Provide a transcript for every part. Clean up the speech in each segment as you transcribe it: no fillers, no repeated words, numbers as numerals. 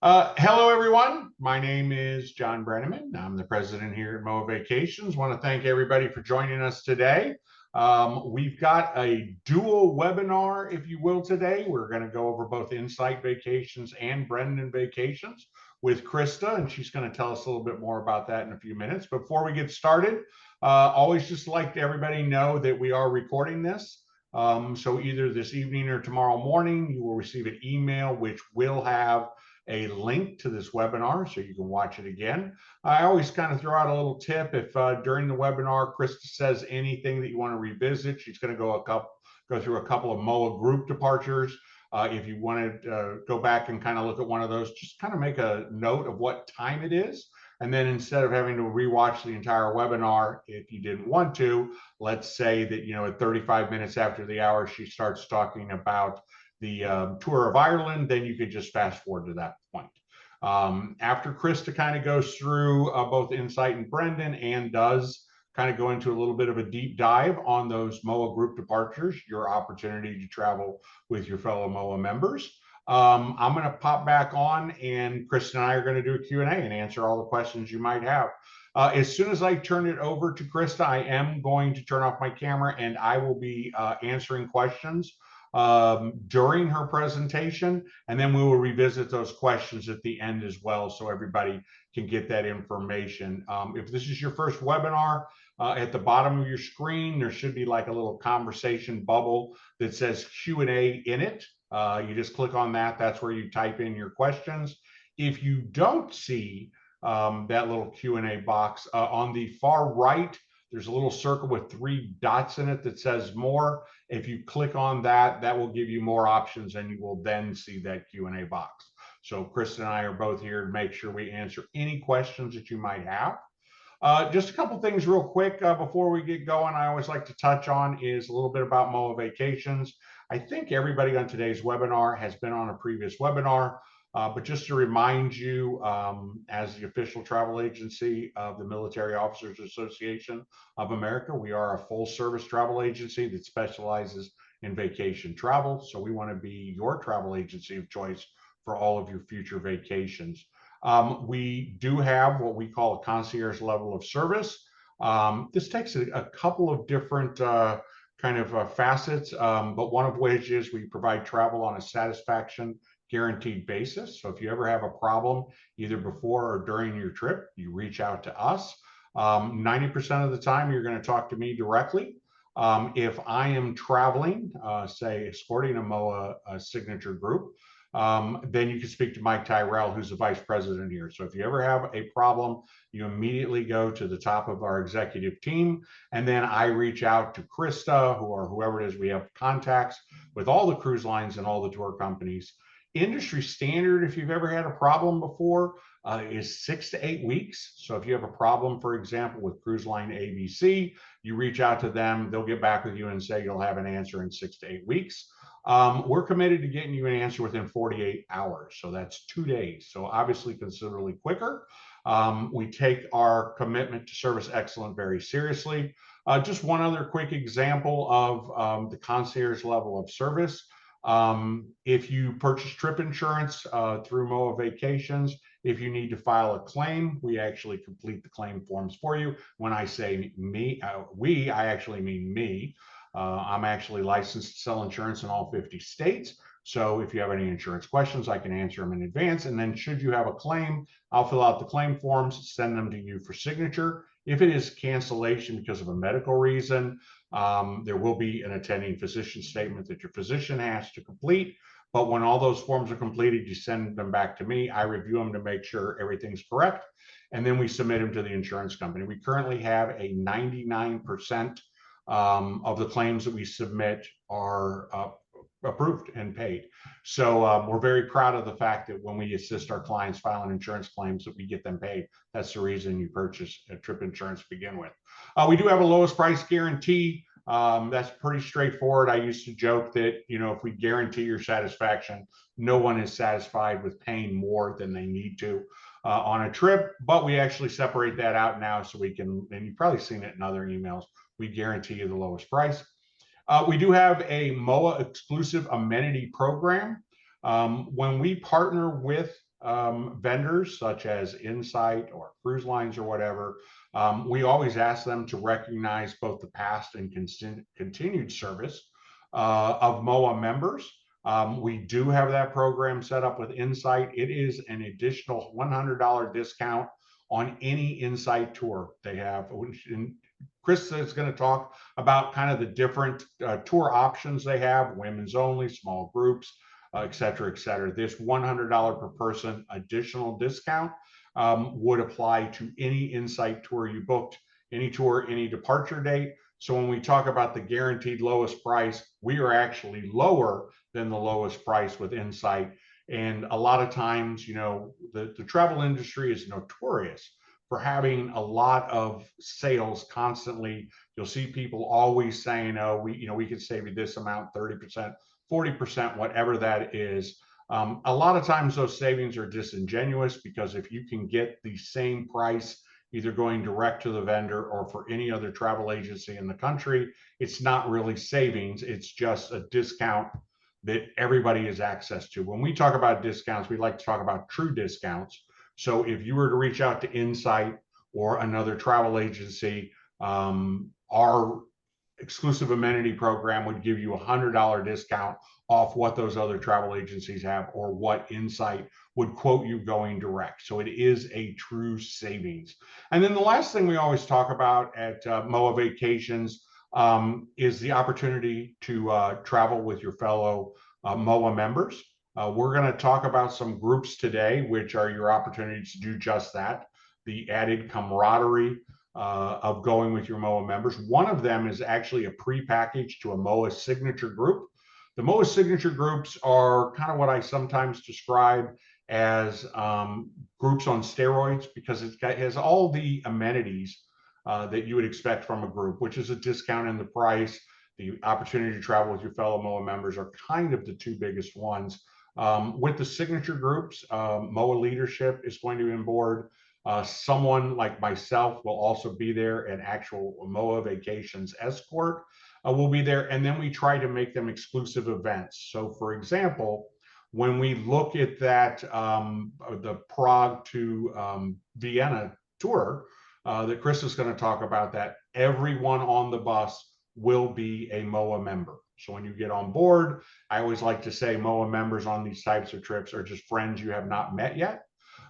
Hello, everyone. My name is John Brenneman. I'm the president here at MOA Vacations. Want to thank everybody for joining us today. We've got a dual webinar, if you will, today. We're going to go over both Insight Vacations and Brendan Vacations with Krista, and she's going to tell us a little bit more about that in a few minutes. Before we get started, always just like to everybody know that we are recording this. So either this evening or tomorrow morning, you will receive an email which will have a link to this webinar so you can watch it again. I always kind of throw out a little tip if during the webinar Krista says anything that you want to revisit. She's going to go through a couple of MOA group departures. If you want to go back and kind of look at one of those, just kind of make a note of what time it is. And then instead of having to rewatch the entire webinar, if you didn't want to, let's say that, at 35 minutes after the hour, she starts talking about the tour of Ireland, then you could just fast forward to that point. After Krista kind of goes through both Insight and Brendan and does kind of go into a little bit of a deep dive on those MOA group departures, your opportunity to travel with your fellow MOA members. I'm going to pop back on and Krista and I are going to do a Q&A and answer all the questions you might have. As soon as I turn it over to Krista, I am going to turn off my camera and I will be answering questions during her presentation, and then we will revisit those questions at the end as well so everybody can get that information. If this is your first webinar, at the bottom of your screen, there should be like a little conversation bubble that says Q&A in it. You just click on that. That's where you type in your questions. If you don't see that little Q&A box, on the far right, there's a little circle with 3 dots in it that says more. If you click on that, that will give you more options and you will then see that Q&A box. So Chris and I are both here to make sure we answer any questions that you might have. Just a couple things real quick before we get going. I always like to touch on is a little bit about MOA Vacations. I think everybody on today's webinar has been on a previous webinar. But just to remind you, as the official travel agency of the Military Officers Association of America, we are a full service travel agency that specializes in vacation travel. So we want to be your travel agency of choice for all of your future vacations. We do have what we call a concierge level of service. This takes a couple of different facets, but one of which is we provide travel on a satisfaction guaranteed basis. So if you ever have a problem, either before or during your trip, you reach out to us. 90% of the time, you're going to talk to me directly. If I am traveling, say escorting a MOA signature group, then you can speak to Mike Tyrell, who's the vice president here. So if you ever have a problem, you immediately go to the top of our executive team, and then I reach out to Krista, or whoever it is we have contacts with all the cruise lines and all the tour companies. Industry standard, if you've ever had a problem before, is 6 to 8 weeks. So if you have a problem, for example, with cruise line ABC, you reach out to them, they'll get back with you and say you'll have an answer in 6 to 8 weeks. We're committed to getting you an answer within 48 hours. So that's 2 days. So obviously considerably quicker. We take our commitment to service excellence very seriously. Just one other quick example of the concierge level of service. If you purchase trip insurance through MOA Vacations, if you need to file a claim, we actually complete the claim forms for you. When I say we, I actually mean me. I'm actually licensed to sell insurance in all 50 states. So if you have any insurance questions, I can answer them in advance. And then should you have a claim, I'll fill out the claim forms, send them to you for signature. If it is cancellation because of a medical reason, there will be an attending physician statement that your physician has to complete. But when all those forms are completed, you send them back to me. I review them to make sure everything's correct. And then we submit them to the insurance company. We currently have a 99% of the claims that we submit are approved and paid. So we're very proud of the fact that when we assist our clients filing insurance claims that we get them paid. That's the reason you purchase a trip insurance to begin with. We do have a lowest price guarantee. That's pretty straightforward. I used to joke that, if we guarantee your satisfaction, no one is satisfied with paying more than they need to on a trip, but we actually separate that out now so we can, and you've probably seen it in other emails, we guarantee you the lowest price. We do have a MOA exclusive amenity program. When we partner with vendors such as Insight or cruise lines or whatever, we always ask them to recognize both the past and continued service of MOA members. We do have that program set up with Insight. It is an additional $100 discount on any Insight tour they have. Chris is going to talk about kind of the different tour options they have, women's only, small groups, et cetera, et cetera. This $100 per person additional discount would apply to any Insight tour you booked, any tour, any departure date. So when we talk about the guaranteed lowest price, we are actually lower than the lowest price with Insight. And a lot of times, you know, the travel industry is notorious for having a lot of sales constantly. You'll see people always saying, oh, we can save you this amount, 30%, 40%, whatever that is. A lot of times those savings are disingenuous, because if you can get the same price either going direct to the vendor or for any other travel agency in the country, it's not really savings. It's just a discount that everybody has access to. When we talk about discounts, we like to talk about true discounts. So if you were to reach out to Insight or another travel agency, our exclusive amenity program would give you a $100 discount off what those other travel agencies have, or what Insight would quote you going direct. So it is a true savings. And then the last thing we always talk about at MOA Vacations is the opportunity to travel with your fellow MOA members. We're going to talk about some groups today, which are your opportunities to do just that, the added camaraderie of going with your MOA members. One of them is actually a pre-package to a MOA signature group. The MOA signature groups are kind of what I sometimes describe as groups on steroids, because it has all the amenities that you would expect from a group, which is a discount in the price. The opportunity to travel with your fellow MOA members are kind of the two biggest ones. With the signature groups, MOA leadership is going to be on board. Someone like myself will also be there. An actual MOA Vacations escort will be there. And then we try to make them exclusive events. So for example, when we look at that, the Prague to Vienna tour that Chris is going to talk about, that everyone on the bus will be a MOA member. So when you get on board, I always like to say MOA members on these types of trips are just friends you have not met yet.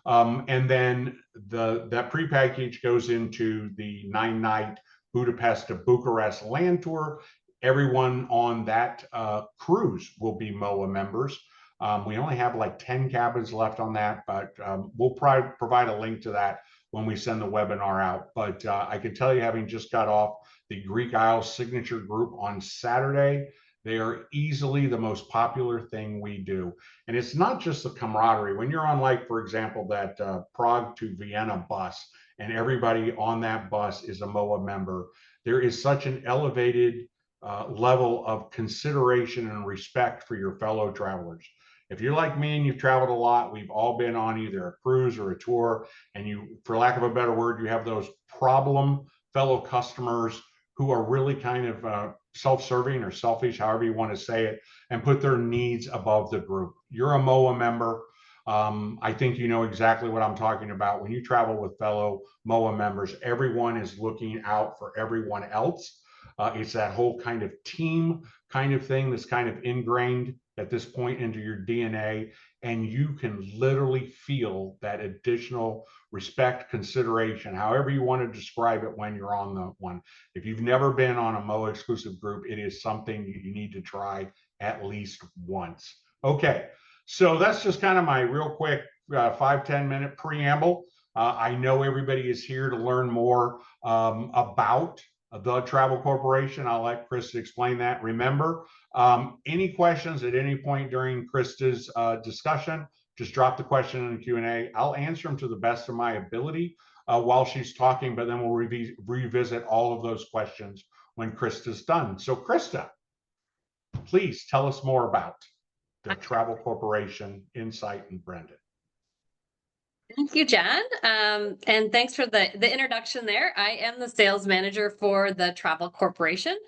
And then that pre-package goes into the 9-night Budapest to Bucharest land tour. Everyone on that cruise will be MOA members. We only have like 10 cabins left on that, but we'll probably provide a link to that when we send the webinar out. But I can tell you, having just got off the Greek Isles signature group on Saturday, they are easily the most popular thing we do. And it's not just the camaraderie. When you're on, like, for example, that Prague to Vienna bus, and everybody on that bus is a MOA member, there is such an elevated level of consideration and respect for your fellow travelers. If you're like me and you've traveled a lot, we've all been on either a cruise or a tour, and you, for lack of a better word, you have those problem fellow customers who are really kind of self-serving or selfish, however you want to say it, and put their needs above the group. You're a MOA member. I think you know exactly what I'm talking about. When you travel with fellow MOA members, everyone is looking out for everyone else. It's that whole kind of team kind of thing that's kind of ingrained at this point into your DNA, and you can literally feel that additional respect, consideration, however you want to describe it when you're on the one. If you've never been on a MOA exclusive group, it is something you need to try at least once. Okay, so that's just kind of my real quick 5-10 minute preamble. I know everybody is here to learn more about the Travel Corporation. I'll let Krista explain that. Remember, any questions at any point during Krista's discussion, just drop the question in the Q&A. I'll answer them to the best of my ability while she's talking, but then we'll revisit all of those questions when Krista's done. So Krista, please tell us more about the Travel Corporation, Insight, and Brendan. Thank you, John. And thanks for the introduction there. I am the sales manager for the Travel Corporation,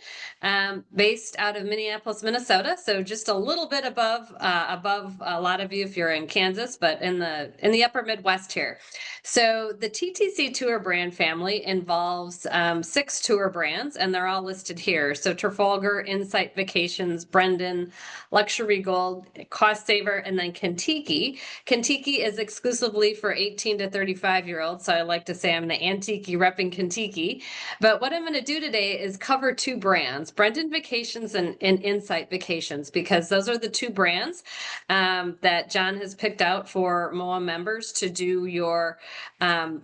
based out of Minneapolis, Minnesota. So just a little bit above a lot of you if you're in Kansas, but in the upper Midwest here. So the TTC Tour brand family involves 6 tour brands, and they're all listed here. So Trafalgar, Insight Vacations, Brendan, Luxury Gold, Cost Saver, and then Kentucky. Kentucky is exclusively for 18 to 35-year-olds. So I like to say I'm an antique repping Kentucky. But what I'm going to do today is cover 2 brands, Brendan Vacations and Insight Vacations, because those are the 2 brands that John has picked out for MOA members to do your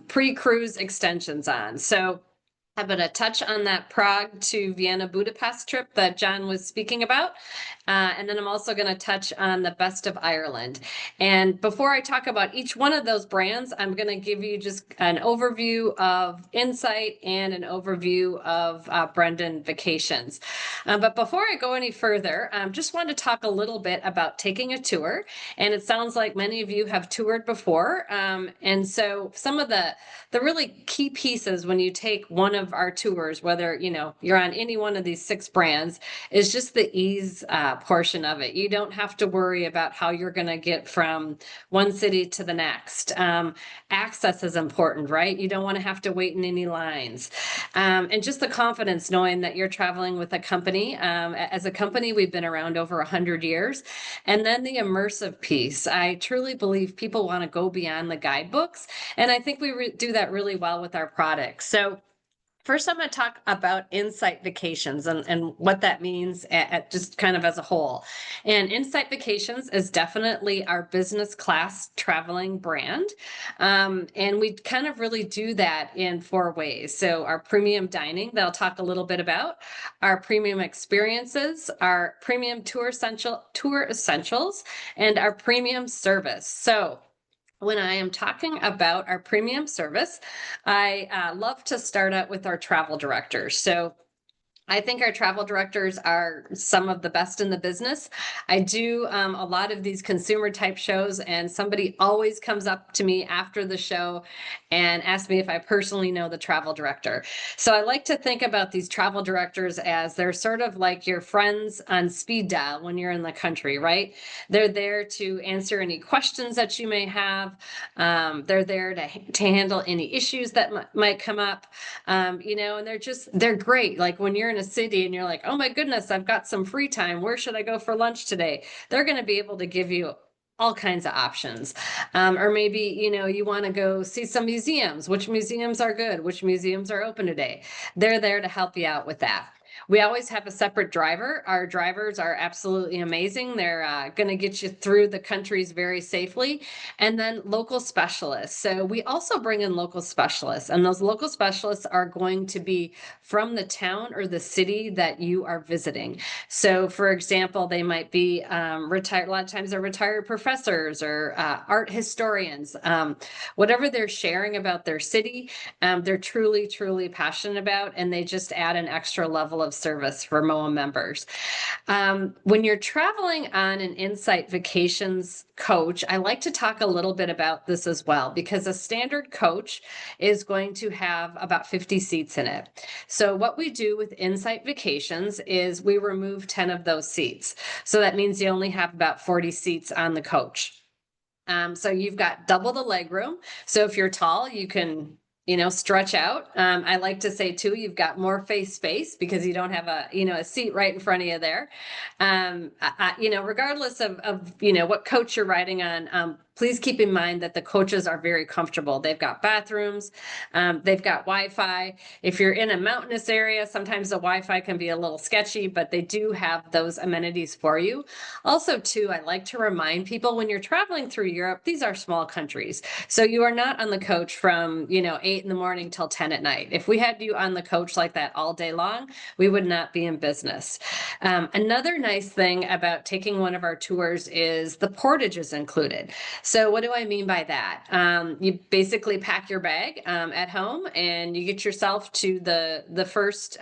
pre-cruise extensions on. So I'm going to touch on that Prague to Vienna Budapest trip that John was speaking about. And then I'm also going to touch on the Best of Ireland. And before I talk about each one of those brands, I'm going to give you just an overview of Insight and an overview of Brendan Vacations. But before I go any further, just want to talk a little bit about taking a tour. And it sounds like many of you have toured before. And so some of the really key pieces when you take one of our tours, whether you're on any one of these 6 brands, is just the ease portion of it. You don't have to worry about how you're going to get from one city to the next. Access is important, right? You don't want to have to wait in any lines. And just the confidence knowing that you're traveling with a company. As a company, we've been around over 100 years. And then the immersive piece. I truly believe people want to go beyond the guidebooks. And I think we do that really well with our products. So first, I'm going to talk about Insight Vacations and what that means at just kind of as a whole. And Insight Vacations is definitely our business class traveling brand. And we kind of really do that in 4 ways. So our premium dining, that I'll talk a little bit about, our premium experiences, our premium tour essentials, and our premium service. So when I am talking about our premium service, I love to start out with our travel directors. So I think our travel directors are some of the best in the business. I do a lot of these consumer type shows, and somebody always comes up to me after the show and asks me if I personally know the travel director. So I like to think about these travel directors as they're sort of like your friends on speed dial when you're in the country, right? They're there to answer any questions that you may have. They're there to handle any issues that might come up, and they're great. Like when you're in a city and you're like, oh my goodness, I've got some free time. Where should I go for lunch today? They're going to be able to give you all kinds of options. Or maybe, you want to go see some museums, which museums are good, which museums are open today. They're there to help you out with that. We always have a separate driver. Our drivers are absolutely amazing. They're going to get you through the countries very safely. And then local specialists. So we also bring in local specialists, and those local specialists are going to be from the town or the city that you are visiting. So for example, they might be retired. A lot of times they're retired professors or art historians. Whatever they're sharing about their city, they're truly, truly passionate about, and they just add an extra level of service for MOA members. When you're traveling on an Insight Vacations coach, I like to talk a little bit about this as well, because a standard coach is going to have about 50 seats in it. So what we do with Insight Vacations is we remove 10 of those seats. So that means you only have about 40 seats on the coach. So you've got double the leg room. So if you're tall, you can stretch out. I like to say too, you've got more face space because you don't have a seat right in front of you there. Regardless of what coach you're riding on, please keep in mind that the coaches are very comfortable. They've got bathrooms, they've got Wi-Fi. If you're in a mountainous area, sometimes the Wi-Fi can be a little sketchy, but they do have those amenities for you. Also too, I like to remind people when you're traveling through Europe, these are small countries. So you are not on the coach from, 8 in the morning till 10 at night. If we had you on the coach like that all day long, we would not be in business. Another nice thing about taking one of our tours is the portage is included. So what do I mean by that? You basically pack your bag at home and you get yourself to the first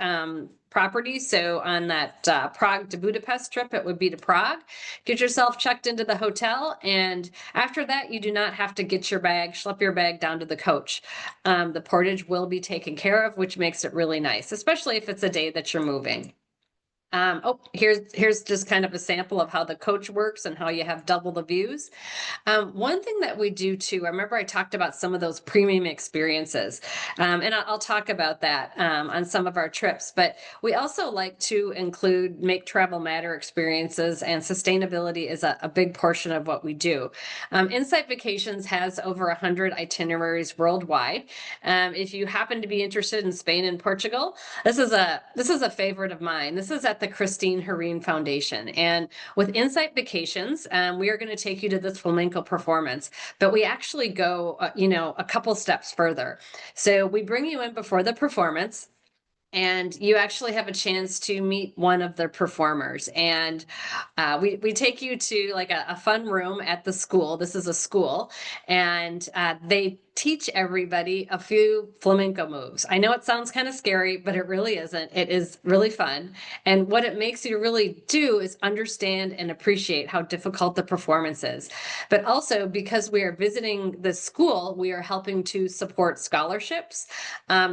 property. So on that Prague to Budapest trip, it would be to Prague. Get yourself checked into the hotel, and after that, you do not have to get your bag, schlep your bag down to the coach. The portage will be taken care of, which makes it really nice, especially if it's a day that you're moving. Here's just kind of a sample of how the coach works and how you have double the views. One thing that we do too, I remember I talked about some of those premium experiences, and I'll talk about that on some of our trips, but we also like to include Make Travel Matter experiences, and sustainability is a big portion of what we do. Insight Vacations has over 100 itineraries worldwide. If you happen to be interested in Spain and Portugal, this is a favorite of mine. This is at the Christine Harine Foundation. And with Insight Vacations, we are going to take you to this flamenco performance, but we actually go, a couple steps further. So we bring you in before the performance, and you actually have a chance to meet one of the performers. And we take you to like a fun room at the school. This is a school, and they teach everybody a few flamenco moves. I know it sounds kind of scary, but it really isn't. It is really fun. And what it makes you really do is understand and appreciate how difficult the performance is. But also, because we are visiting the school, we are helping to support scholarships.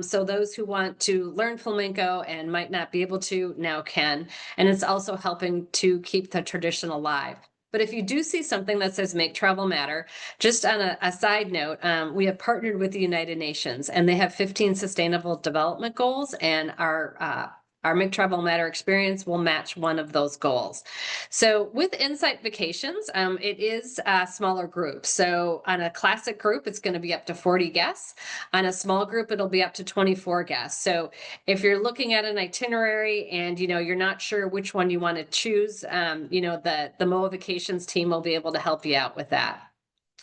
So those who want to learn flamenco and might not be able to now can. And it's also helping to keep the tradition alive. But if you do see something that says Make Travel Matter, just on a side note, we have partnered with the United Nations, and they have 15 sustainable development goals, and our Make Travel Matter experience will match one of those goals. So with Insight Vacations, it is a smaller group. So on a classic group, it's going to be up to 40 guests. On a small group, it'll be up to 24 guests. So if you're looking at an itinerary and you're not sure which one you want to choose, the MOA Vacations team will be able to help you out with that.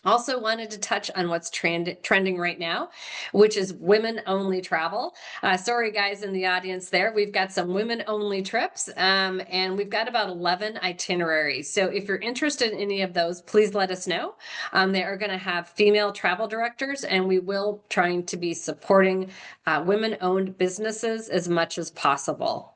Also wanted to touch on what's trending right now, which is women-only travel. Sorry, guys in the audience there. We've got some women-only trips, and we've got about 11 itineraries. So if you're interested in any of those, please let us know. They are going to have female travel directors, and we will trying to be supporting women-owned businesses as much as possible.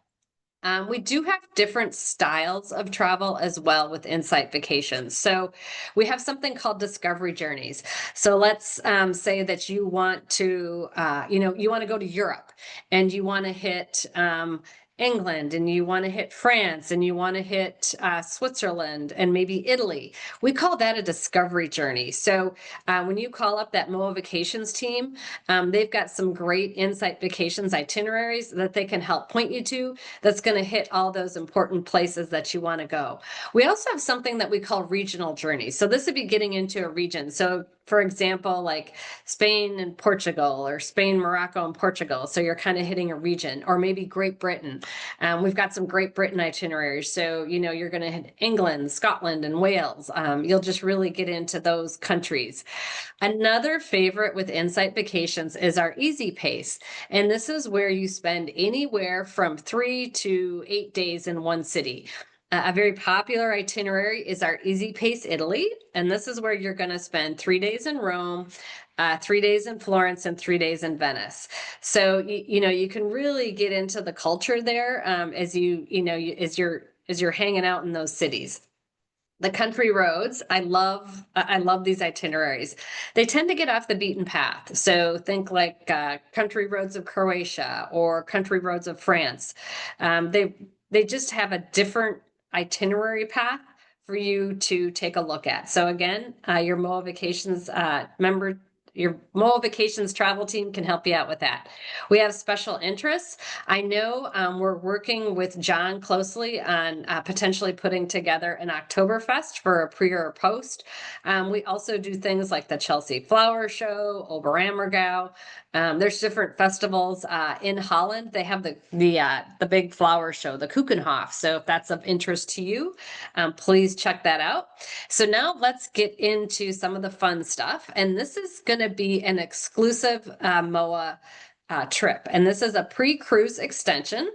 We do have different styles of travel as well with Insight Vacations. So we have something called Discovery Journeys. So let's say that you want to, you want to go to Europe, and you want to hit England, and you want to hit France, and you want to hit Switzerland, and maybe Italy. We call that a discovery journey. So when you call up that MOA Vacations team, they've got some great Insight Vacations itineraries that they can help point you to that's going to hit all those important places that you want to go. We also have something that we call regional journeys. So this would be getting into a region. So for example, like Spain and Portugal, or Spain, Morocco, and Portugal. So you're kind of hitting a region, or maybe Great Britain. We've got some Great Britain itineraries. So, you're going to hit England, Scotland, and Wales. You'll just really get into those countries. Another favorite with Insight Vacations is our Easy Pace. And this is where you spend anywhere from 3 to 8 days in one city. A very popular itinerary is our Easy Pace Italy, and this is where you're going to spend 3 days in Rome, 3 days in Florence, and 3 days in Venice. So you can really get into the culture there as you're hanging out in those cities. The country roads, I love these itineraries. They tend to get off the beaten path. So think like country roads of Croatia or country roads of France. They just have a different itinerary path for you to take a look at. So again, your MOA Vacations your MOA Vacations travel team can help you out with that. We have special interests. I know we're working with John closely on potentially putting together an Oktoberfest for a pre or a post. We also do things like the Chelsea Flower Show, Oberammergau. There's different festivals in Holland. They have the big flower show, the Keukenhof. So if that's of interest to you, please check that out. So now let's get into some of the fun stuff. And this is going to be an exclusive MOA trip. And this is a pre-cruise extension.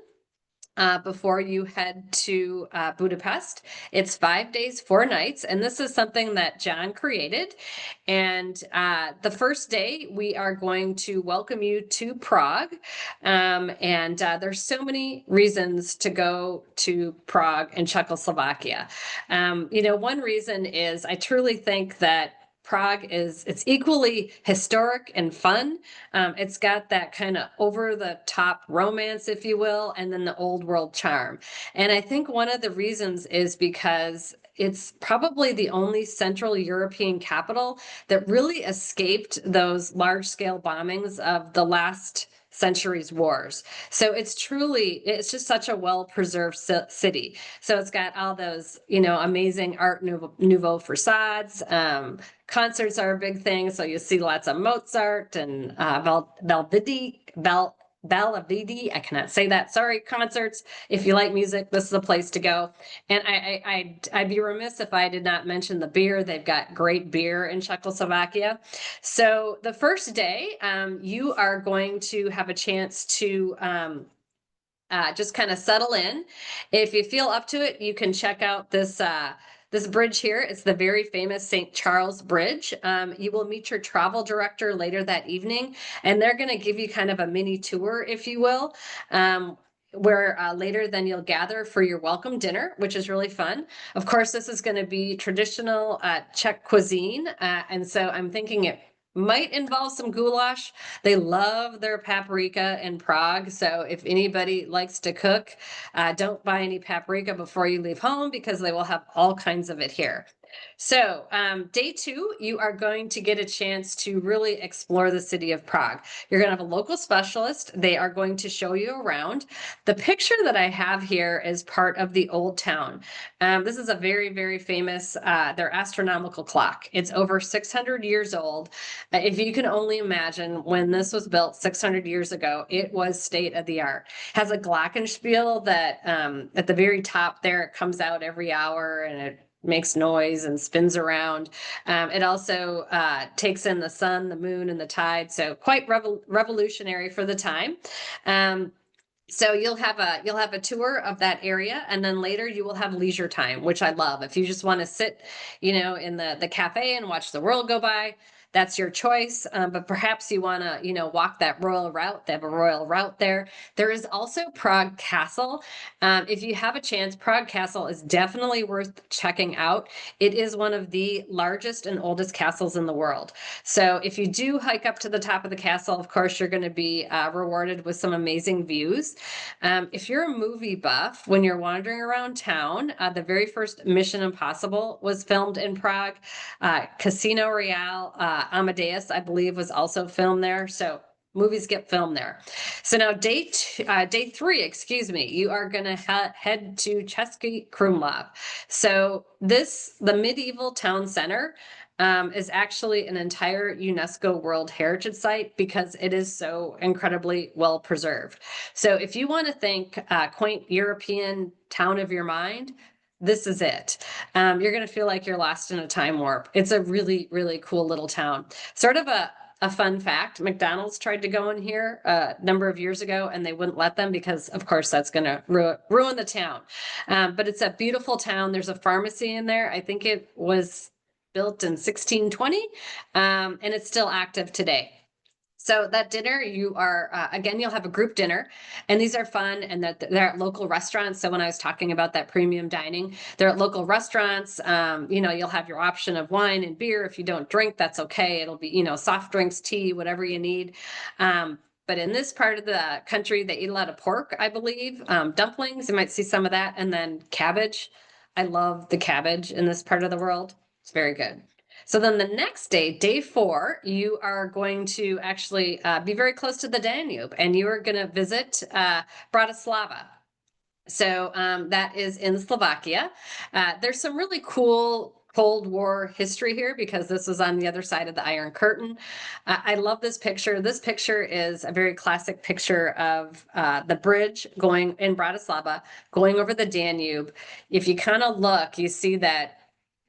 before you head to Budapest. It's 5 days, 4 nights, and this is something that John created. And the first day, we are going to welcome you to Prague. And there's so many reasons to go to Prague and Czechoslovakia. One reason is I truly think that Prague it's equally historic and fun. It's got that kind of over the top romance, if you will, and then the old world charm. And I think one of the reasons is because it's probably the only Central European capital that really escaped those large scale bombings of the last century's wars. So it's just such a well preserved city. So it's got all those, amazing Art Nouveau facades. Concerts are a big thing. So you see lots of Mozart and Bellavidi. I cannot say that. Sorry, concerts. If you like music, this is the place to go. And I'd be remiss if I did not mention the beer. They've got great beer in Czechoslovakia. So the first day, you are going to have a chance to just kind of settle in. If you feel up to it, you can check out this bridge here. It's the very famous St. Charles Bridge. You will meet your travel director later that evening, and they're going to give you kind of a mini tour, if you will. Where later then you'll gather for your welcome dinner, which is really fun. Of course, this is going to be traditional Czech cuisine. And so I'm thinking it might involve some goulash. They love their paprika in Prague. So if anybody likes to cook, don't buy any paprika before you leave home because they will have all kinds of it here. So day 2, you are going to get a chance to really explore the city of Prague. You're going to have a local specialist. They are going to show you around. The picture that I have here is part of the old town. This is a very, very famous, their astronomical clock. It's over 600 years old. If you can only imagine when this was built 600 years ago, it was state of the art. Has a glockenspiel that at the very top there, it comes out every hour and it makes noise and spins around. It also takes in the sun, the moon, and the tide. So quite revolutionary for the time. So you'll have a tour of that area, and then later you will have leisure time, which I love. If you just want to sit, in the cafe and watch the world go by, that's your choice. But perhaps you want to, walk that royal route. They have a royal route there. There is also Prague Castle. If you have a chance, Prague Castle is definitely worth checking out. It is one of the largest and oldest castles in the world. So if you do hike up to the top of the castle, of course, you're going to be rewarded with some amazing views. If you're a movie buff, when you're wandering around town, the very first Mission Impossible was filmed in Prague. Casino Royale, Amadeus, I believe, was also filmed there. So movies get filmed there. So now day 3, excuse me, you are going to head to Český Krumlov. So the medieval town center is actually an entire UNESCO World Heritage Site because it is so incredibly well preserved. So if you want to think quaint European town of your mind, this is it. You're going to feel like you're lost in a time warp. It's a really, really cool little town. Sort of a fun fact, McDonald's tried to go in here a number of years ago and they wouldn't let them because, of course, that's going to ruin the town. But it's a beautiful town. There's a pharmacy in there. I think it was built in 1620, and it's still active today. So that dinner, you are, again, you'll have a group dinner, and theyese are fun, and they're at local restaurants. So when I was talking about that premium dining, they're at local restaurants. You'll have your option of wine and beer. If you don't drink, that's okay. It'll be, soft drinks, tea, whatever you need. But in this part of the country, they eat a lot of pork, I believe. Dumplings, you might see some of that, and then cabbage. I love the cabbage in this part of the world. It's very good. So then the next day, day 4, you are going to actually be very close to the Danube, and you are going to visit Bratislava. So that is in Slovakia. There's some really cool Cold War history here because this was on the other side of the Iron Curtain. I love this picture. This picture is a very classic picture of the bridge going in Bratislava, going over the Danube. If you kind of look, you see that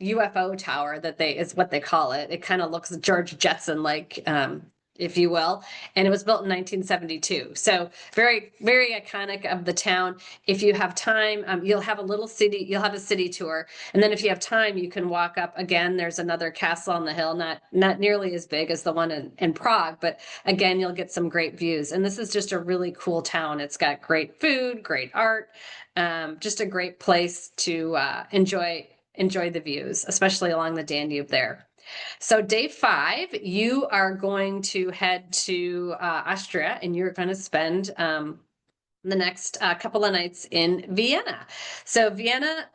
UFO tower is what they call it. It kind of looks George Jetson like. if you will, and it was built in 1972. So very, very iconic of the town. If you have time, you'll have a city tour. And then if you have time, you can walk up again. There's another castle on the hill, not nearly as big as the one in Prague, but again, you'll get some great views. And this is just a really cool town. It's got great food, great art, just a great place to enjoy the views, especially along the Danube there. So day 5, you are going to head to Austria, and you're going to spend the next couple of nights in Vienna. So Vienna,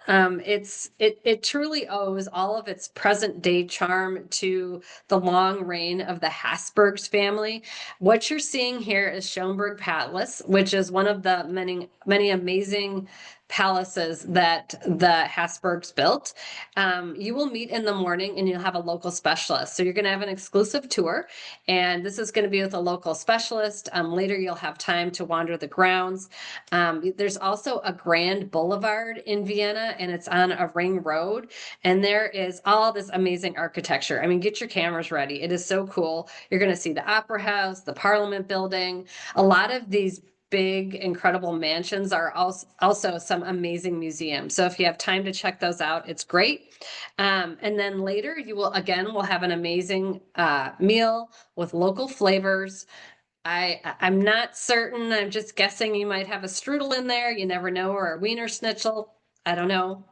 it truly owes all of its present day charm to the long reign of the Habsburgs family. What you're seeing here is Schönberg Palace, which is one of the many amazing palaces that the Habsburgs built. You will meet in the morning and you'll have a local specialist. So you're going to have an exclusive tour, and this is going to be with a local specialist. Later, you'll have time to wander the grounds. There's also a grand boulevard in Vienna, and it's on a ring road. And there is all this amazing architecture. I mean, get your cameras ready. It is so cool. You're going to see the Opera House, the Parliament building. A lot of these big, incredible mansions are also some amazing museums. So if you have time to check those out, it's great. And then later we'll have an amazing meal with local flavors. I'm not certain. I'm just guessing you might have a strudel in there. You never know, or a Wiener Schnitzel. I don't know.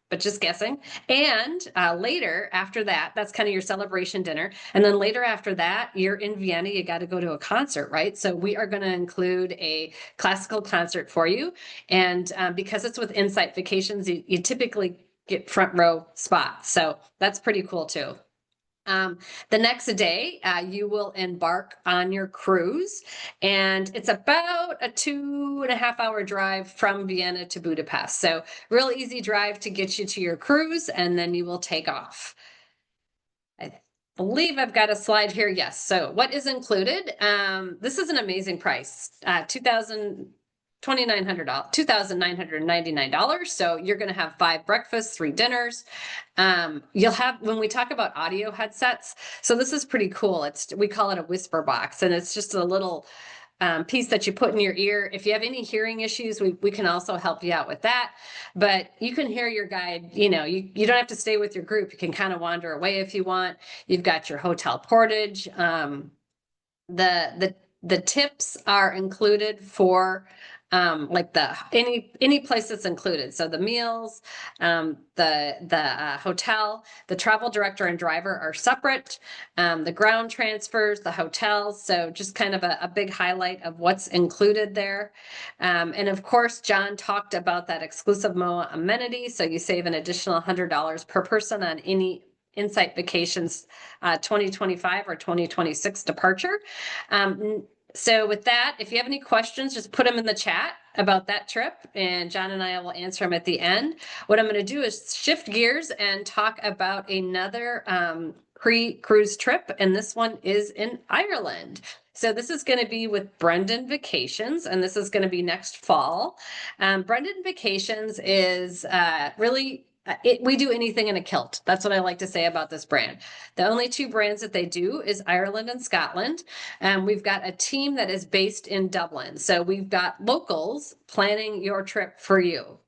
But just guessing. And later after that, that's kind of your celebration dinner. And then later after that, you're in Vienna, you got to go to a concert, right? So we are going to include a classical concert for you. And because it's with Insight Vacations, you typically get front row spots. So that's pretty cool too. The next day, you will embark on your cruise, and it's about a 2.5-hour drive from Vienna to Budapest. So real easy drive to get you to your cruise, and then you will take off. I believe I've got a slide here. Yes. So what is included? This is an amazing price. $2,999. So you're going to have 5 breakfasts, 3 dinners. You'll have, when we talk about audio headsets, so this is pretty cool. We call it a whisper box, and it's just a little piece that you put in your ear. If you have any hearing issues, we can also help you out with that. But you can hear your guide. You don't have to stay with your group. You can kind of wander away if you want. You've got your hotel portage. The tips are included for like any place that's included. So the meals, the hotel, the travel director and driver are separate, the ground transfers, the hotels. So just kind of a big highlight of what's included there. And of course, John talked about that exclusive MOA amenity. So you save an additional $100 per person on any Insight Vacations 2025 or 2026 departure. So with that, if you have any questions, just put them in the chat about that trip, and John and I will answer them at the end. What I'm going to do is shift gears and talk about another pre-cruise trip, and this one is in Ireland. So this is going to be with Brendan Vacations, and this is going to be next fall. Brendan Vacations is really... we do anything in a kilt. That's what I like to say about this brand. The only 2 brands that they do is Ireland and Scotland. And we've got a team that is based in Dublin. So we've got locals planning your trip for you.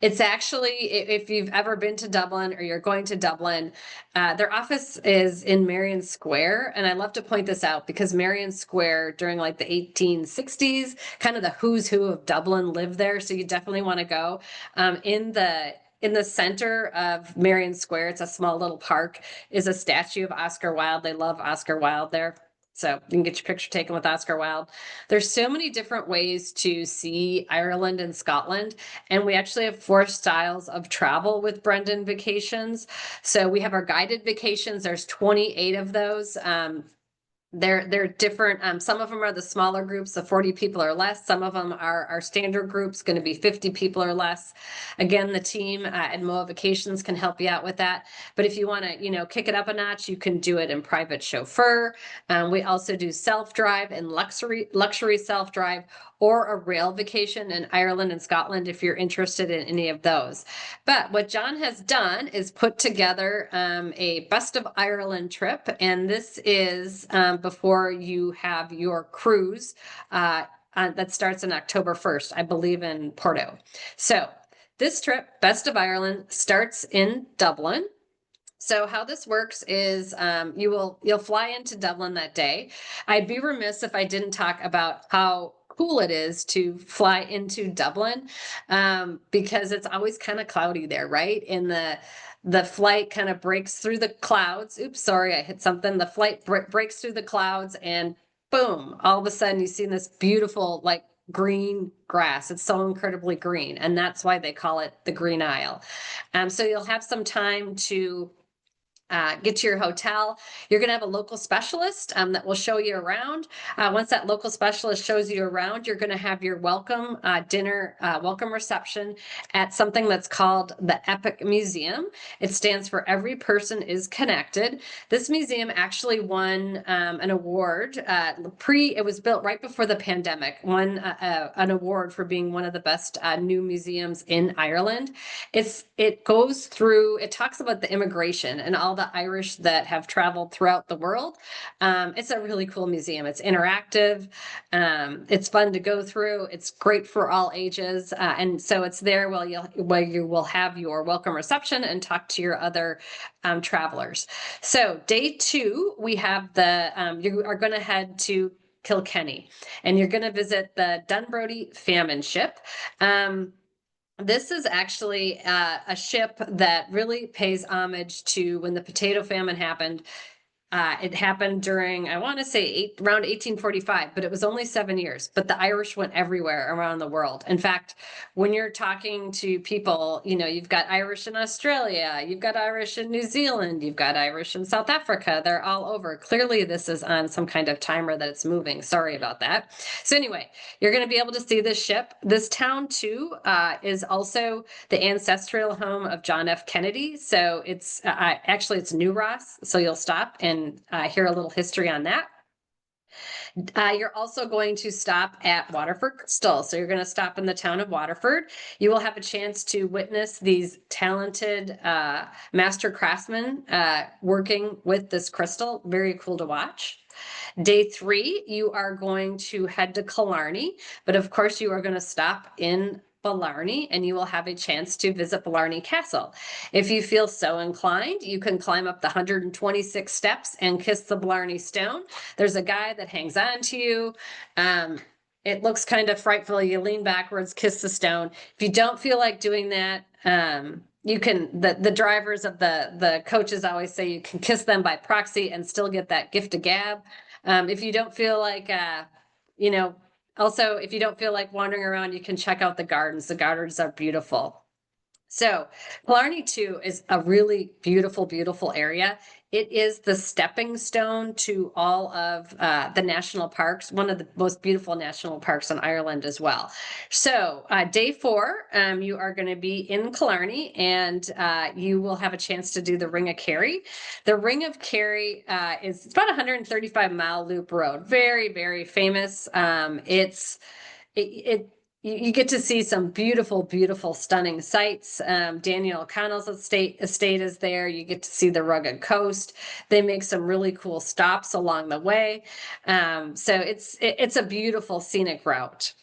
It's actually, if you've ever been to Dublin or you're going to Dublin, their office is in Merrion Square. And I love to point this out because Merrion Square during like the 1860s, kind of the who's who of Dublin lived there. So you definitely want to go. In the center of Merrion Square, it's a small little park, is a statue of Oscar Wilde. They love Oscar Wilde there. So you can get your picture taken with Oscar Wilde. There's so many different ways to see Ireland and Scotland. And we actually have 4 styles of travel with Brendan Vacations. So we have our guided vacations. There's 28 of those. They're different. Some of them are the smaller groups, the 40 people or less. Some of them are our standard groups, going to be 50 people or less. Again, the team at Moa Vacations can help you out with that. But if you want to, kick it up a notch, you can do it in private chauffeur. We also do self-drive and luxury self-drive, or a rail vacation in Ireland and Scotland if you're interested in any of those. But what John has done is put together a Best of Ireland trip, and this is before you have your cruise that starts on October 1st, I believe, in Porto. So this trip, Best of Ireland, starts in Dublin. So how this works is you'll fly into Dublin that day. I'd be remiss if I didn't talk about how cool it is to fly into Dublin, because it's always kind of cloudy there, right? And the flight kind of breaks through the clouds. Oops, sorry, I hit something. The flight breaks through the clouds, and boom, all of a sudden you see this beautiful, like, green grass. It's so incredibly green, and that's why they call it the Green Isle. So you'll have some time to get to your hotel. You're going to have a local specialist that will show you around. Once that local specialist shows you around, you're going to have your welcome dinner, welcome reception at something that's called the Epic Museum. It stands for Every Person is Connected. This museum actually won an award. It was built right before the pandemic, won an award for being one of the best new museums in Ireland. It talks about the immigration and all the Irish that have traveled throughout the world. It's a really cool museum. It's interactive. It's fun to go through. It's great for all ages. And so it's there while you will have your welcome reception and talk to your other travelers. So day 2, we have you are going to head to Kilkenny, and you're going to visit the Dunbrody Famine Ship. This is actually a ship that really pays homage to when the potato famine happened. It happened during, I want to say, around 1845, but it was only 7 years. But the Irish went everywhere around the world. In fact, when you're talking to people, you've got Irish in Australia, you've got Irish in New Zealand, you've got Irish in South Africa. They're all over. Clearly, this is on some kind of timer that it's moving. Sorry about that. So anyway, you're going to be able to see this ship. This town, too, is also the ancestral home of John F. Kennedy. So it's it's New Ross. So you'll stop and hear a little history on that. You're also going to stop at Waterford Crystal. So you're going to stop in the town of Waterford. You will have a chance to witness these talented master craftsmen working with this crystal. Very cool to watch. Day 3, you are going to head to Killarney, but of course you are going to stop in Blarney, and you will have a chance to visit Blarney Castle. If you feel so inclined, you can climb up the 126 steps and kiss the Blarney Stone. There's a guy that hangs on to you. It looks kind of frightful. You lean backwards, kiss the stone. If you don't feel like doing that, you can, the drivers of the coaches always say you can kiss them by proxy and still get that gift of gab. If you don't feel like, also, if you don't feel like wandering around, you can check out the gardens. The gardens are beautiful. So Killarney, too, is a really beautiful, beautiful area. It is the stepping stone to all of the national parks, one of the most beautiful national parks in Ireland as well. So day 4, you are going to be in Killarney, and you will have a chance to do the Ring of Kerry. The Ring of Kerry is about a 135-mile loop road. Very, very famous. You get to see some beautiful, beautiful, stunning sights. Daniel O'Connell's estate is there. You get to see the rugged coast. They make some really cool stops along the way. So it's a beautiful scenic route.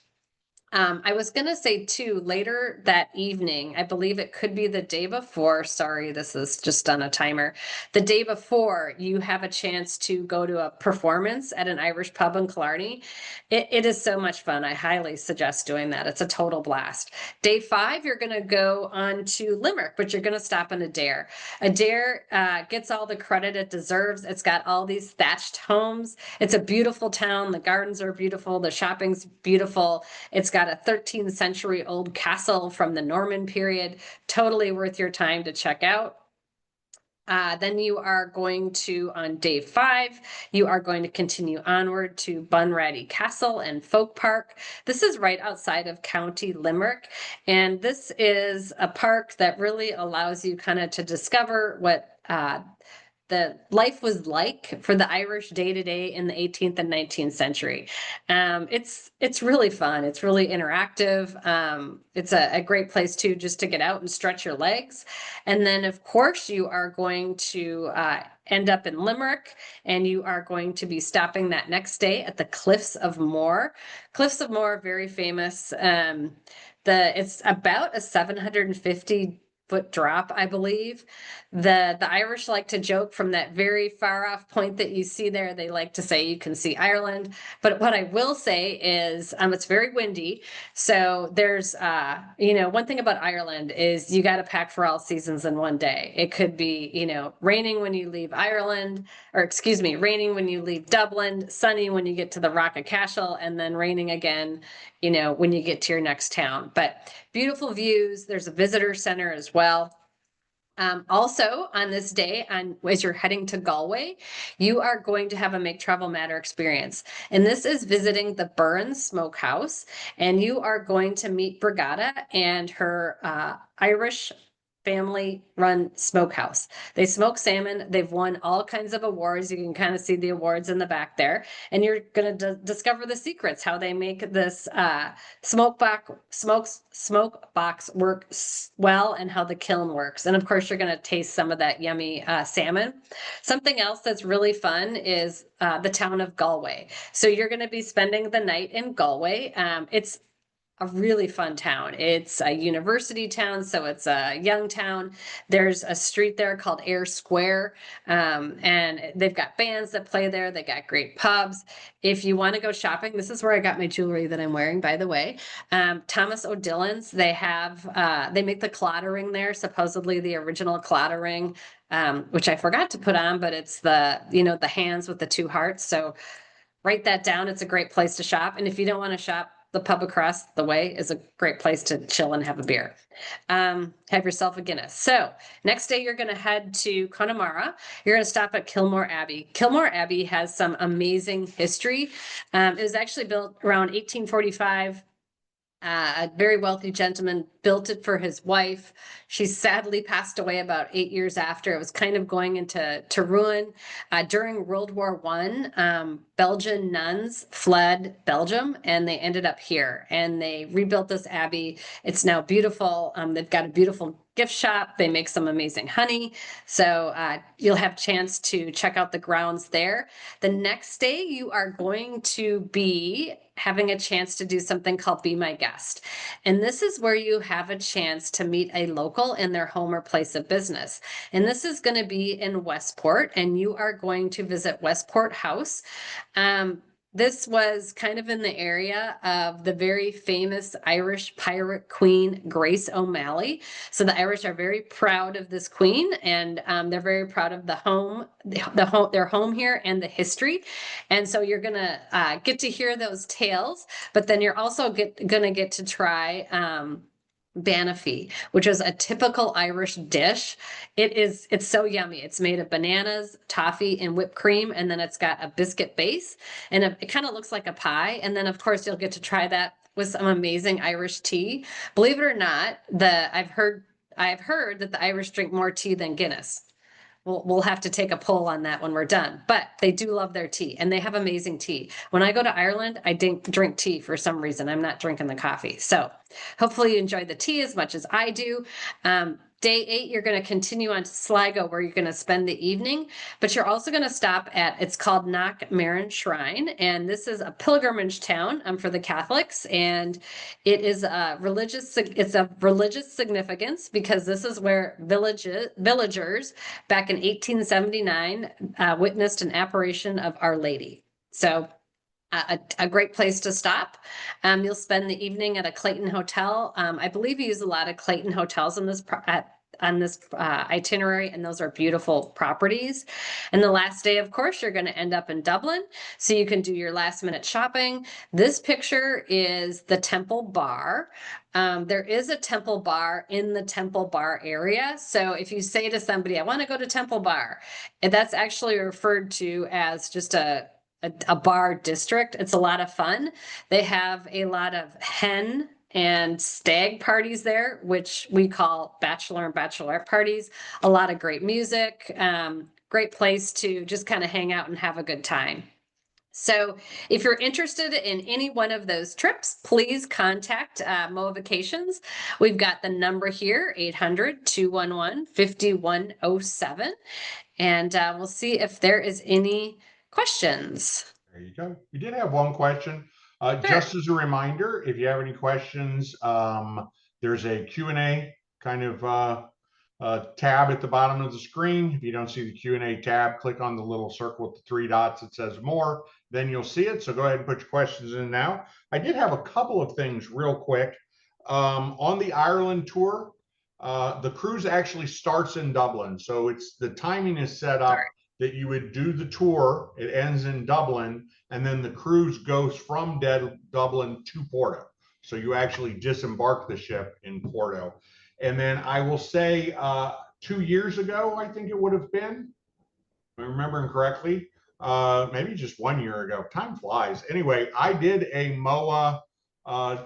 I was going to say, too, later that evening, I believe it could be the day before. Sorry, this is just on a timer. The day before, you have a chance to go to a performance at an Irish pub in Killarney. It is so much fun. I highly suggest doing that. It's a total blast. Day 5, you're going to go on to Limerick, but you're going to stop in Adare. Adare gets all the credit it deserves. It's got all these thatched homes. It's a beautiful town. The gardens are beautiful. The shopping's beautiful. It's got a 13th century old castle from the Norman period. Totally worth your time to check out. Then you are going to, on day 5, you are going to continue onward to Bunratty Castle and Folk Park. This is right outside of County Limerick. And this is a park that really allows you kind of to discover what the life was like for the Irish day to day in the 18th and 19th century. It's really fun. It's really interactive. It's a great place too, just to get out and stretch your legs. And then, of course, you are going to end up in Limerick, and you are going to be stopping that next day at the Cliffs of Moher. Cliffs of Moher, very famous. It's about a 750-foot drop, I believe. The Irish like to joke from that very far off point that you see there. They like to say you can see Ireland. But what I will say is it's very windy. So there's one thing about Ireland is you got to pack for all seasons in one day. It could be, raining when you leave Ireland, or excuse me, raining when you leave Dublin, sunny when you get to the Rock of Cashel, and then raining again, when you get to your next town. But beautiful views. There's a visitor center as well. Also on this day, as you're heading to Galway, you are going to have a Make Travel Matter experience. And this is visiting the Burns Smokehouse. And you are going to meet Brigada and her Irish family-run smokehouse. They smoke salmon. They've won all kinds of awards. You can kind of see the awards in the back there. And you're going to discover the secrets, how they make this smoke box work well, and how the kiln works. And of course, you're going to taste some of that yummy salmon. Something else that's really fun is the town of Galway. So you're going to be spending the night in Galway. It's a really fun town. It's a university town, so it's a young town. There's a street there called Ayr Square, and they've got bands that play there. They got great pubs. If you want to go shopping, this is where I got my jewelry that I'm wearing, by the way. Thomas O'Dillon's, they make the Claddagh ring there, supposedly the original Claddagh ring, which I forgot to put on, but it's the hands with the 2 hearts. So write that down. It's a great place to shop. And if you don't want to shop, the pub across the way is a great place to chill and have a beer. Have yourself a Guinness. So next day, you're going to head to Connemara. You're going to stop at Kilmore Abbey. Kilmore Abbey has some amazing history. It was actually built around 1845. A very wealthy gentleman built it for his wife. She sadly passed away about 8 years after. It was kind of going into ruin. During World War I, Belgian nuns fled Belgium, and they ended up here. And they rebuilt this abbey. It's now beautiful. They've got a beautiful gift shop. They make some amazing honey. So you'll have a chance to check out the grounds there. The next day, you are going to be having a chance to do something called Be My Guest. And this is where you have a chance to meet a local in their home or place of business. And this is going to be in Westport, and you are going to visit Westport House. This was kind of in the area of the very famous Irish pirate queen, Grace O'Malley. So the Irish are very proud of this queen, and they're very proud of their home here and the history. And so you're going to get to hear those tales, but then you're also going to get to try Banafee, which is a typical Irish dish. It's so yummy. It's made of bananas, toffee, and whipped cream, and then it's got a biscuit base, and it kind of looks like a pie. And then, of course, you'll get to try that with some amazing Irish tea. Believe it or not, I've heard that the Irish drink more tea than Guinness. We'll have to take a poll on that when we're done. But they do love their tea, and they have amazing tea. When I go to Ireland, I drink tea for some reason. I'm not drinking the coffee. So hopefully you enjoy the tea as much as I do. Day 8, you're going to continue on to Sligo, where you're going to spend the evening, but you're also going to stop it's called Knockmarin Shrine, and this is a pilgrimage town for the Catholics, and it is it's of religious significance because this is where villagers back in 1879 witnessed an apparition of Our Lady. So a great place to stop. You'll spend the evening at a Clayton Hotel. I believe you use a lot of Clayton hotels on this itinerary, and those are beautiful properties. And the last day, of course, you're going to end up in Dublin, so you can do your last minute shopping. This picture is the Temple Bar. There is a Temple Bar in the Temple Bar area. So if you say to somebody, I want to go to Temple Bar, and that's actually referred to as just a bar district. It's a lot of fun. They have a lot of hen and stag parties there, which we call bachelor and bachelorette parties. A lot of great music, great place to just kind of hang out and have a good time. So if you're interested in any one of those trips, please contact MOA Vacations. We've got the number here, 800-211-5107. And we'll see if there is any questions. There you go. We did have one question. Sure. Just as a reminder, if you have any questions, there's a Q&A kind of tab at the bottom of the screen. If you don't see the Q&A tab, click on the little circle with the 3 dots that says more, then you'll see it. So go ahead and put your questions in now. I did have a couple of things real quick. On the Ireland tour, the cruise actually starts in Dublin. So it's the timing is set up that you would do the tour, it ends in Dublin, and then the cruise goes from Dublin to Porto. So you actually disembark the ship in Porto. And then I will say 2 years ago, I think it would have been, if I'm remembering correctly, maybe just 1 year ago. Time flies. Anyway, I did a MOA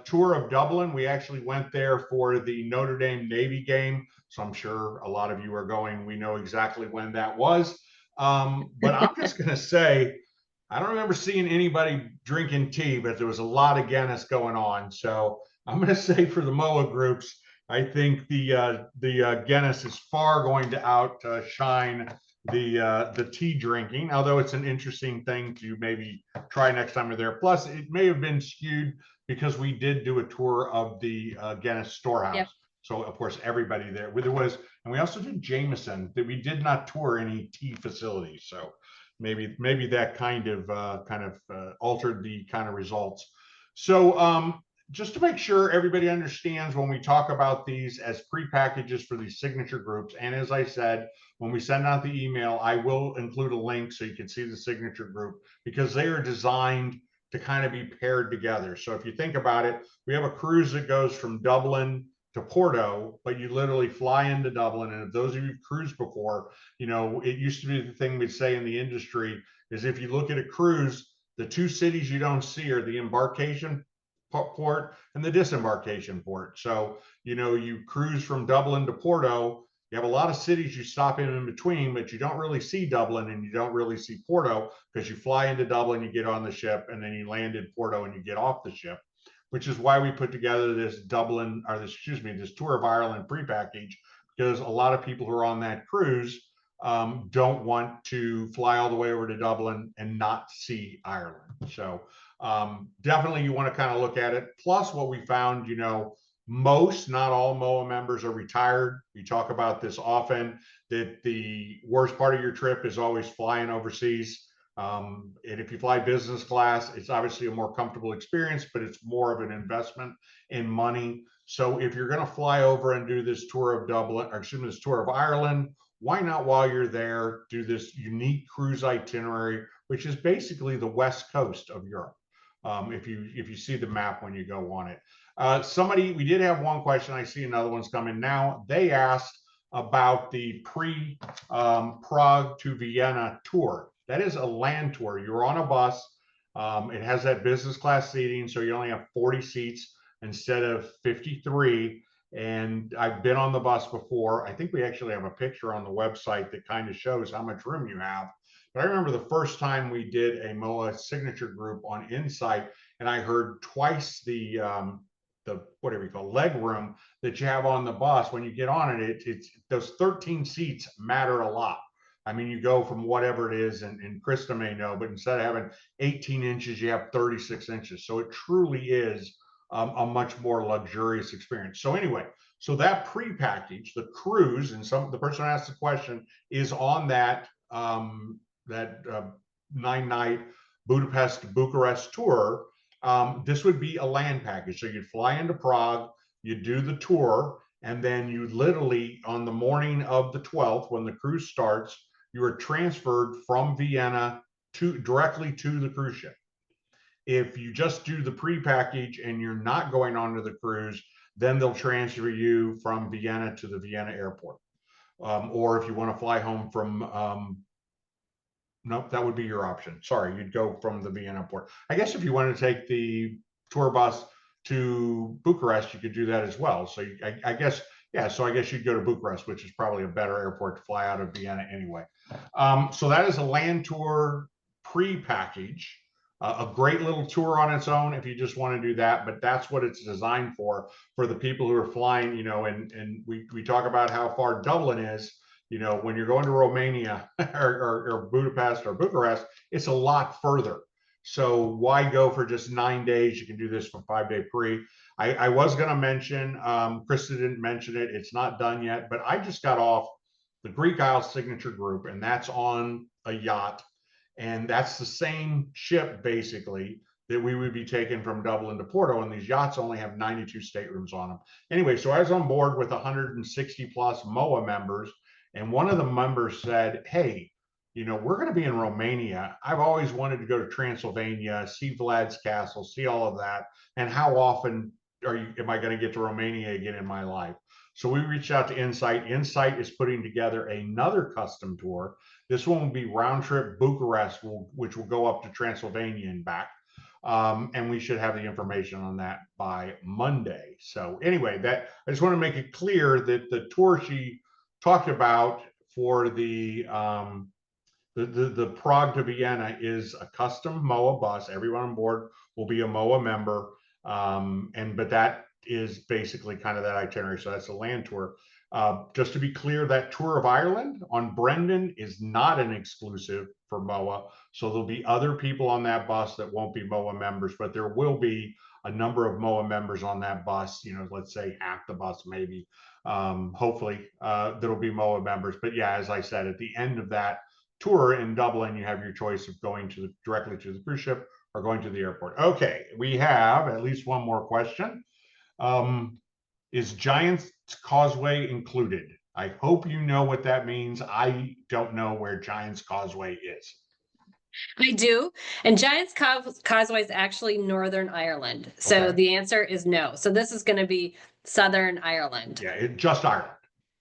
tour of Dublin. We actually went there for the Notre Dame Navy game. So I'm sure a lot of you are going, we know exactly when that was. But I'm just going to say, I don't remember seeing anybody drinking tea, but there was a lot of Guinness going on. So I'm going to say for the MOA groups, I think the Guinness is far going to outshine the tea drinking, although it's an interesting thing to maybe try next time we're there. Plus, it may have been skewed because we did do a tour of the Guinness storehouse. Yep. So of course everybody there was, and we also did Jameson. That we did not tour any tea facilities. So maybe that kind of altered the kind of results. So just to make sure everybody understands, when we talk about these as pre-packages for these signature groups, and as I said, when we send out the email, I will include a link so you can see the signature group, because they are designed to kind of be paired together. So if you think about it, we have a cruise that goes from Dublin to Porto, but you literally fly into Dublin. And if those of you who've cruised before, you know, it used to be the thing we'd say in the industry is if you look at a cruise, the 2 cities you don't see are the embarkation port and the disembarkation port. So, you know, you cruise from Dublin to Porto, you have a lot of cities you stop in between, but you don't really see Dublin and you don't really see Porto, because you fly into Dublin, you get on the ship, and then you land in Porto and you get off the ship, which is why we put together this this Tour of Ireland pre-package, because a lot of people who are on that cruise don't want to fly all the way over to Dublin and not see Ireland. So definitely you want to kind of look at it. Plus what we found, you know, most, not all MOA members are retired. We talk about this often, that the worst part of your trip is always flying overseas. And if you fly business class, it's obviously a more comfortable experience, but it's more of an investment in money. So if you're going to fly over and do this tour of Dublin, or excuse me, this tour of Ireland, why not, while you're there, do this unique cruise itinerary, which is basically the west coast of Europe. If you see the map when you go on it. We did have one question. I see another one's coming now. They asked about the Prague to Vienna tour. That is a land tour. You're on a bus. It has that business class seating, so you only have 40 seats instead of 53. And I've been on the bus before. I think we actually have a picture on the website that kind of shows how much room you have. But I remember the first time we did a MOA signature group on Insight, and I heard twice the whatever you call leg room that you have on the bus. When you get on it, it's those 13 seats matter a lot. I mean, you go from whatever it is, and Krista may know, but instead of having 18 inches, you have 36 inches. So it truly is a much more luxurious experience. So anyway, so that pre-package, the cruise, and the person who asked the question is on that 9-night Budapest to Bucharest tour. This would be a land package. So you'd fly into Prague, you do the tour, and then you literally, on the morning of the 12th, when the cruise starts, you are transferred from Vienna directly to the cruise ship. If you just do the pre-package and you're not going onto the cruise, then they'll transfer you from Vienna to the Vienna airport. Or if you want to fly home from, nope, that would be your option. Sorry, you'd go from the Vienna airport. I guess if you want to take the tour bus to Bucharest, you could do that as well. So I guess, yeah, so I guess you'd go to Bucharest, which is probably a better airport to fly out of Vienna anyway. So that is a land tour pre-package. A great little tour on its own if you just want to do that, but that's what it's designed for the people who are flying, and we talk about how far Dublin is. When you're going to Romania or Budapest or Bucharest, it's a lot further. So why go for just 9 days? You can do this for 5-day pre. I was going to mention, Krista didn't mention it. It's not done yet, but I just got off the Greek Isles Signature Group, and that's on a yacht. And that's the same ship, basically, that we would be taking from Dublin to Porto. And these yachts only have 92 staterooms on them. Anyway, so I was on board with 160 plus MOA members. And one of the members said, hey, we're going to be in Romania. I've always wanted to go to Transylvania, see Vlad's castle, see all of that. And how often am I going to get to Romania again in my life? So we reached out to Insight. Insight is putting together another custom tour. This one will be round trip Bucharest, which will go up to Transylvania and back. And we should have the information on that by Monday. So anyway, I just want to make it clear that the tour she talked about for the Prague to Vienna is a custom MOA bus. Everyone on board will be a MOA member. But that is basically kind of that itinerary. So that's a land tour. Just to be clear, that tour of Ireland on Brendan is not an exclusive for MOA. So there'll be other people on that bus that won't be MOA members, but there will be a number of MOA members on that bus, let's say half the bus, maybe, hopefully, there'll be MOA members. But yeah, as I said, at the end of that tour in Dublin, you have your choice of going directly to the cruise ship or going to the airport. Okay, we have at least one more question. Is Giant's Causeway included? I hope you know what that means. I don't know where Giant's Causeway is. I do. And Giant's Causeway is actually Northern Ireland. So Okay. the answer is no. So this is going to be Southern Ireland. Yeah, just Ireland.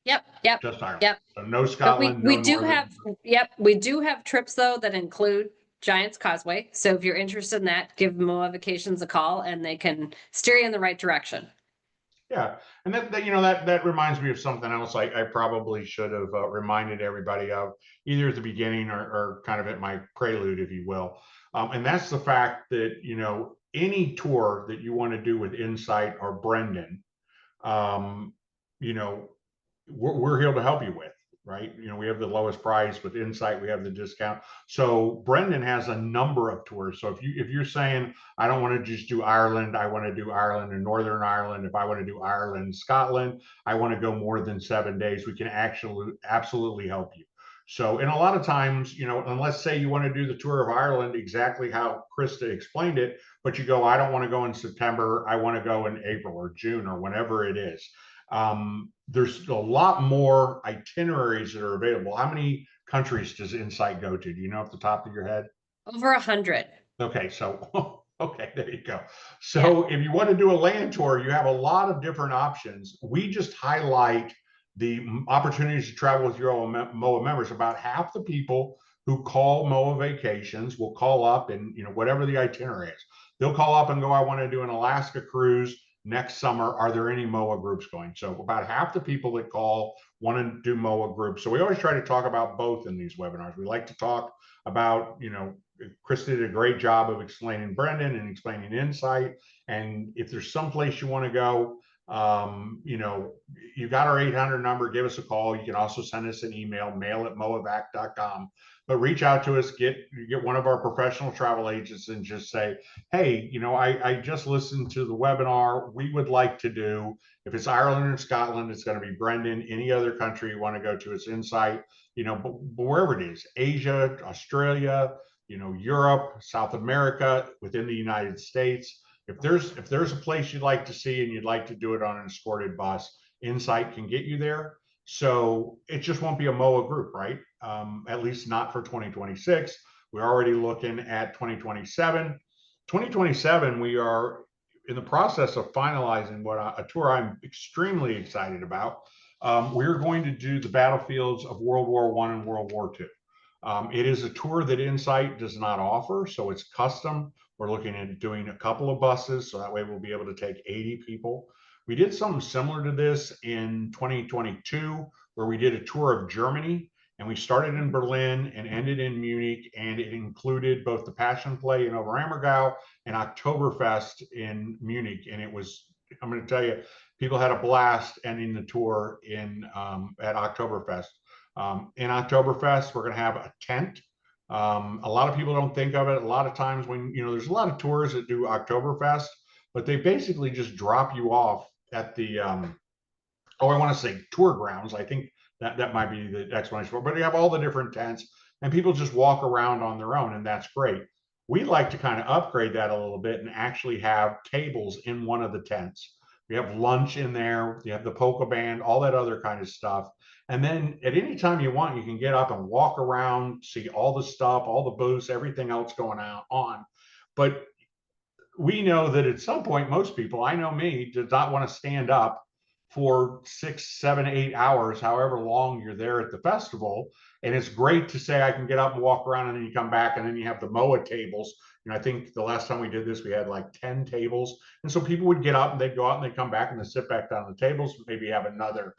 Yep. Just Ireland. Yep. So no Scotland, we no do Northern. have, we do have trips though that include Giant's Causeway. So if you're interested in that, give MOA Vacations a call and they can steer you in the right direction. Yeah, and that reminds me of something else I probably should have reminded everybody of, either at the beginning or kind of at my prelude, if you will. And that's the fact that any tour that you want to do with Insight or Brendan, we're here to help you with. Right? We have the lowest price with Insight. We have the discount. So Brendan has a number of tours. So if you're saying, I don't want to just do Ireland, I want to do Ireland and Northern Ireland. If I want to do Ireland, Scotland, I want to go more than 7 days, we can absolutely help you. So, and a lot of times, unless say you want to do the tour of Ireland exactly how Krista explained it, but you go, I don't want to go in September, I want to go in April or June or whenever it is. There's a lot more itineraries that are available. How many countries does Insight go to? Do you know off the top of your head? Over 100. Okay, so okay, there you go. So if you want to do a land tour, you have a lot of different options. We just highlight the opportunities to travel with your MOA members. About half the people who call MOA Vacations will call up and whatever the itinerary is, they'll call up and go, I want to do an Alaska cruise next summer. Are there any MOA groups going? So about half the people that call want to do MOA groups. So we always try to talk about both in these webinars. We like to talk about, Chris did a great job of explaining Brendan and explaining Insight. And if there's some place you want to go, you got our 800 number, give us a call. You can also send us an email, mail@moavac.com. But reach out to us, get one of our professional travel agents and just say, hey, I just listened to the webinar. We would like to do, if it's Ireland or Scotland, it's going to be Brendan. Any other country you want to go to, it's Insight, but wherever it is, Asia, Australia, Europe, South America, within the United States. If there's a place you'd like to see and you'd like to do it on an escorted bus, Insight can get you there. So it just won't be a MOA group, right? At least not for 2026. We're already looking at 2027. 2027, we are in the process of finalizing a tour I'm extremely excited about. We're going to do the battlefields of World War I and World War II. It is a tour that Insight does not offer, so it's custom. We're looking at doing a couple of buses, so that way we'll be able to take 80 people. We did something similar to this in 2022, where we did a tour of Germany, and we started in Berlin and ended in Munich, and it included both the Passion Play in Oberammergau and Oktoberfest in Munich. And it was, I'm going to tell you, people had a blast ending the tour at Oktoberfest. In Oktoberfest, we're going to have a tent. A lot of people don't think of it. A lot of times when, there's a lot of tours that do Oktoberfest, but they basically just drop you off at the, I want to say tour grounds. I think that might be the explanation for it. But you have all the different tents and people just walk around on their own, and that's great. We like to kind of upgrade that a little bit and actually have tables in one of the tents. We have lunch in there. You have the polka band, all that other kind of stuff. And then at any time you want, you can get up and walk around, see all the stuff, all the booths, everything else going on. But we know that at some point, most people, I know me, does not want to stand up for 6, 7, 8 hours, however long you're there at the festival. And it's great to say I can get up and walk around, and then you come back, and then you have the MOA tables. I think the last time we did this, we had like 10 tables. And so people would get up and they'd go out and they'd come back and they'd sit back down the tables, maybe have another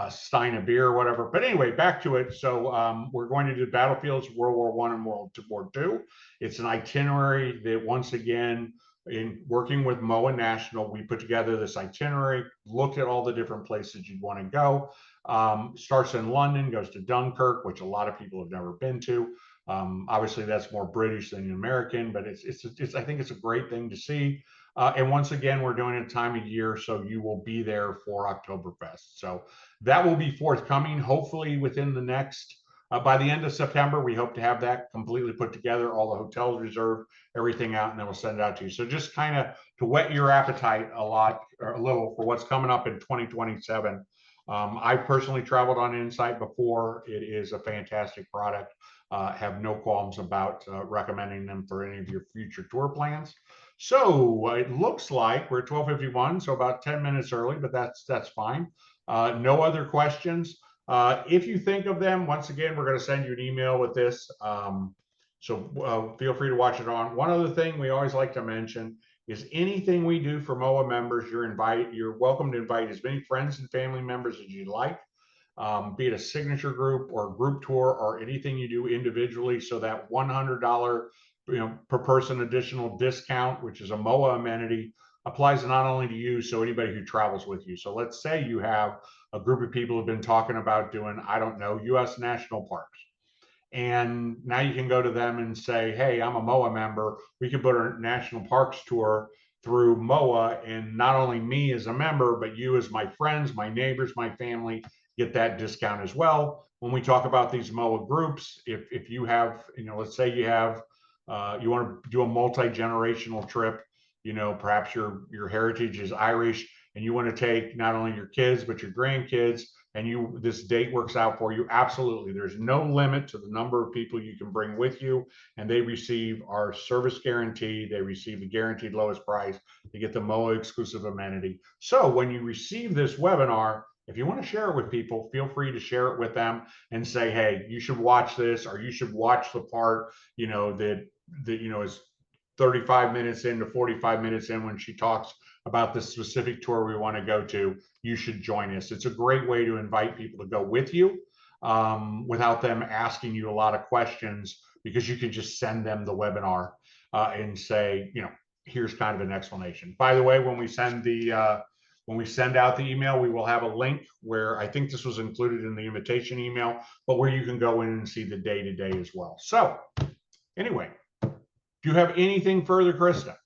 stein of beer or whatever. But anyway, back to it. So we're going to do battlefields, World War I and World War II. It's an itinerary that, once again, in working with MOA National, we put together this itinerary, looked at all the different places you'd want to go. Starts in London, goes to Dunkirk, which a lot of people have never been to. Obviously, that's more British than American, but it's I think it's a great thing to see. And once again, we're doing it time of year, so you will be there for Oktoberfest. So that will be forthcoming, hopefully within the next, by the end of September. We hope to have that completely put together, all the hotels reserved, everything out, and then we'll send it out to you. So just kind of to whet your appetite a little for what's coming up in 2027. I've personally traveled on Insight before. It is a fantastic product. Have no qualms about recommending them for any of your future tour plans. So it looks like we're at 12:51, so about 10 minutes early, but that's fine. No other questions. If you think of them, once again, we're going to send you an email with this. So feel free to watch it on. One other thing we always like to mention is anything we do for MOA members, you're welcome to invite as many friends and family members as you'd like. Be it a signature group or a group tour or anything you do individually. So that $100 per person additional discount, which is a MOA amenity, applies not only to you, so anybody who travels with you. So let's say you have a group of people who've been talking about doing, I don't know, U.S. national parks. And now you can go to them and say, hey, I'm a MOA member. We can put a national parks tour through MOA, and not only me as a member, but you as my friends, my neighbors, my family get that discount as well. When we talk about these MOA groups, if you have, let's say you have, you want to do a multi-generational trip, perhaps your heritage is Irish, and you want to take not only your kids, but your grandkids, and this date works out for you, absolutely. There's no limit to the number of people you can bring with you, and they receive our service guarantee. They receive the guaranteed lowest price. They get the MOA exclusive amenity. So when you receive this webinar, if you want to share it with people, feel free to share it with them and say, hey, you should watch this, or you should watch the part, that is 35 minutes into 45 minutes in when she talks about the specific tour we want to go to. You should join us. It's a great way to invite people to go with you without them asking you a lot of questions, because you can just send them the webinar and say, here's kind of an explanation. By the way, when we send out the email, we will have a link where, I think this was included in the invitation email, but where you can go in and see the day-to-day as well. So anyway, do you have anything further, Krista?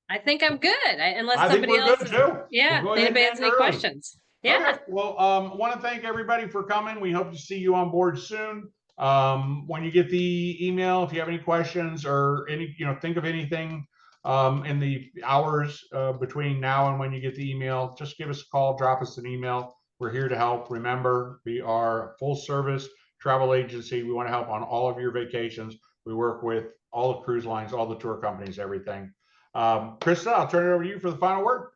I think I'm good. Unless somebody else, yeah, anybody has any questions? Yeah. Okay. Well, want to thank everybody for coming. We hope to see you on board soon. When you get the email, if you have any questions or think of anything in the hours between now and when you get the email, just give us a call, drop us an email. We're here to help. Remember, we are a full service travel agency. We want to help on all of your vacations. We work with all the cruise lines, all the tour companies, everything. Krista, I'll turn it over to you for the final word.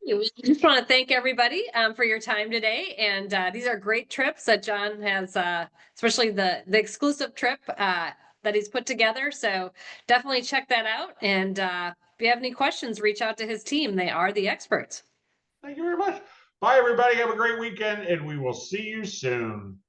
We just want to thank everybody for your time today. And these are great trips that John has, especially the exclusive trip that he's put together. So definitely check that out. And if you have any questions, reach out to his team. They are the experts. Thank you very much. Bye, everybody. Have a great weekend, and we will see you soon.